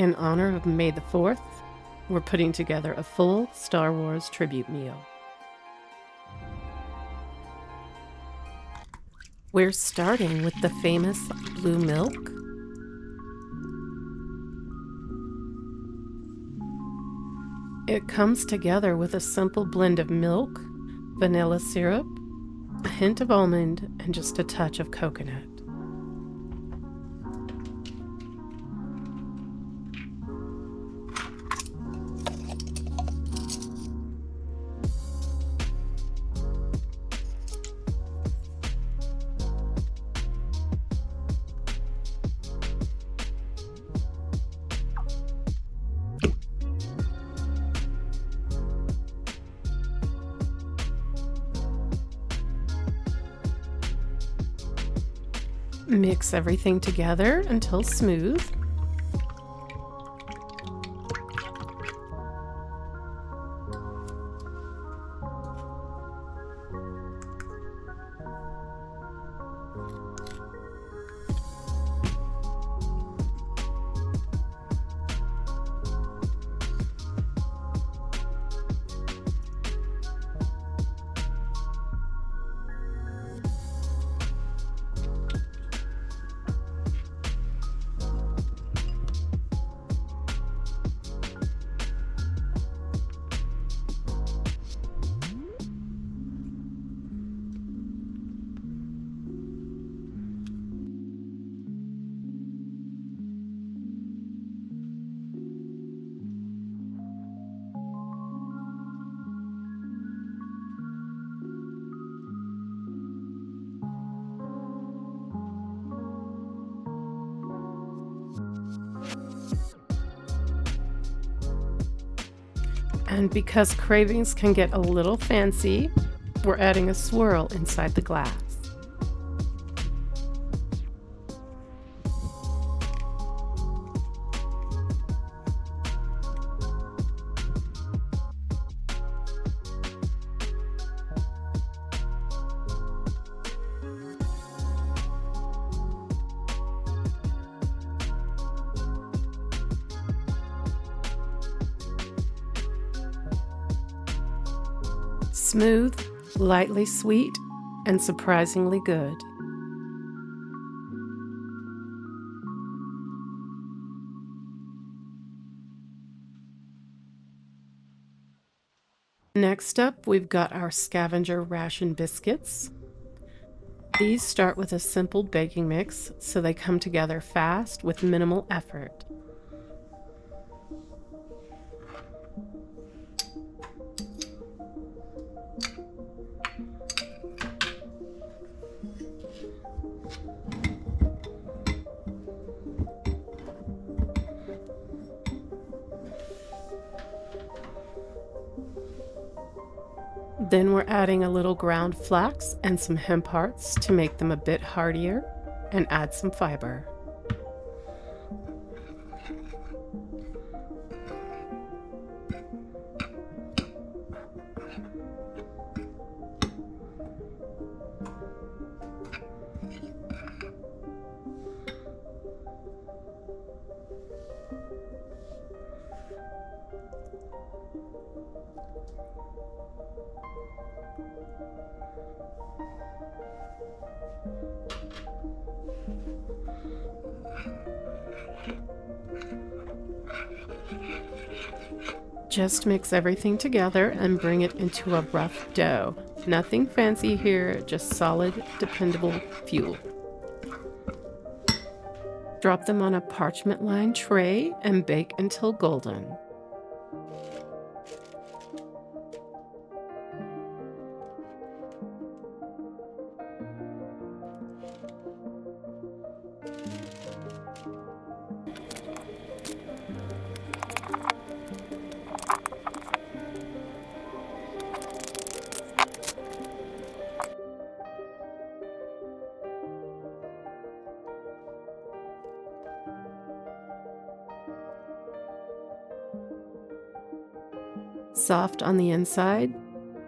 In honor of May the 4th, we're putting together a full Star Wars tribute meal. We're starting with the famous blue milk. It comes together with a simple blend of milk, vanilla syrup, a hint of almond, and just a touch of coconut. Mix everything together until smooth. And because cravings can get a little fancy, we're adding a swirl inside the glass. Smooth, lightly sweet, and surprisingly good. Next up, we've got our Scavenger ration biscuits. These start with a simple baking mix, so they come together fast with minimal effort. Then we're adding a little ground flax and some hemp hearts to make them a bit heartier and add some fiber. Just mix everything together and bring it into a rough dough. Nothing fancy here, just solid, dependable fuel. Drop them on a parchment-lined tray and bake until golden. Soft on the inside,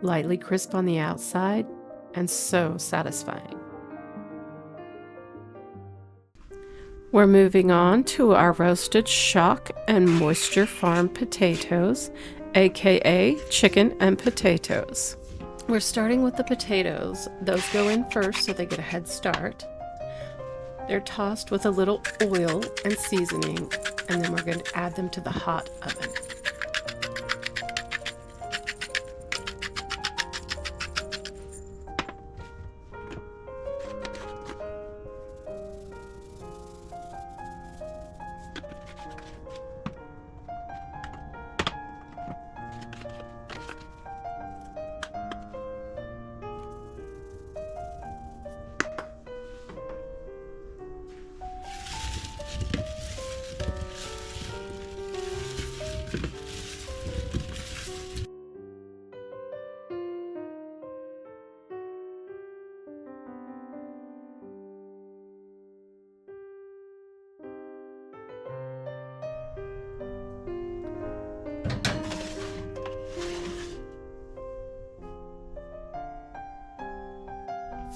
lightly crisp on the outside, and so satisfying. We're moving on to our roasted Shaak and moisture farm potatoes, aka chicken and potatoes. We're starting with the potatoes. Those go in first so they get a head start. They're tossed with a little oil and seasoning, and then we're going to add them to the hot oven.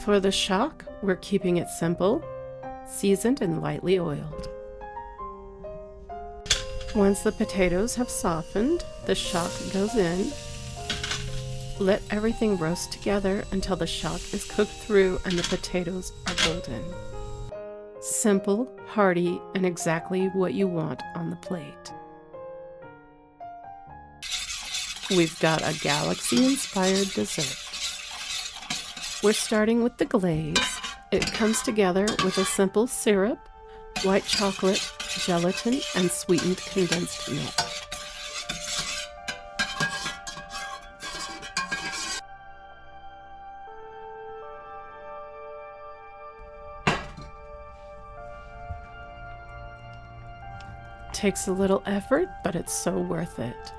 For the Shaak, we're keeping it simple, seasoned and lightly oiled. Once the potatoes have softened, the Shaak goes in. Let everything roast together until the Shaak is cooked through and the potatoes are golden. Simple, hearty, and exactly what you want on the plate. We've got a galaxy-inspired dessert. We're starting with the glaze. It comes together with a simple syrup, white chocolate, gelatin, and sweetened condensed milk. Takes a little effort, but it's so worth it.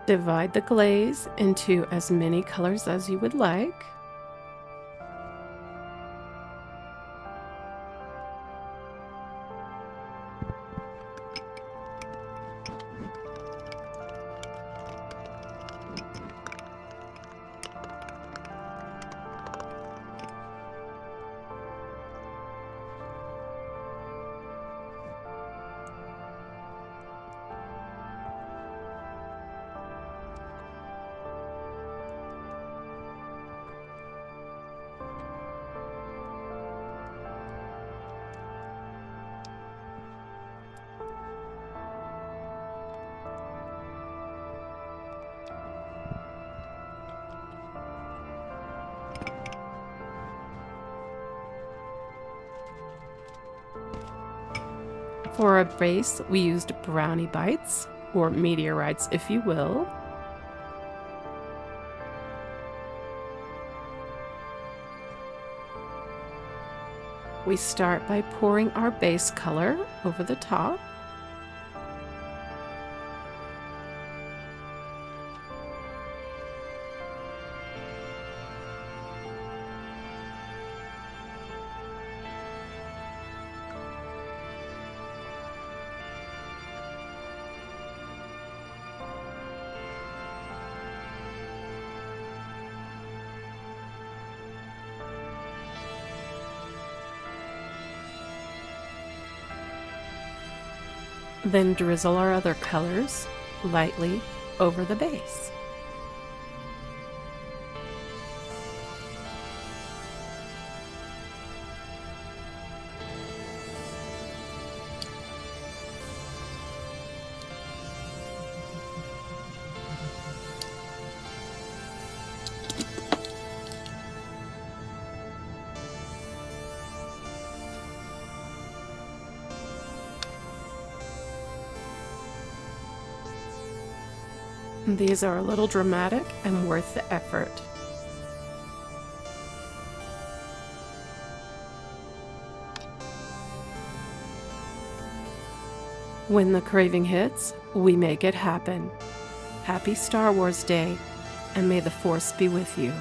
Divide the glaze into as many colors as you would like. For a base, we used brownie bites, or meteorites if you will. We start by pouring our base color over the top. Then drizzle our other colors lightly over the base. These are a little dramatic and worth the effort. When the craving hits, we make it happen. Happy Star Wars Day, and may the Force be with you.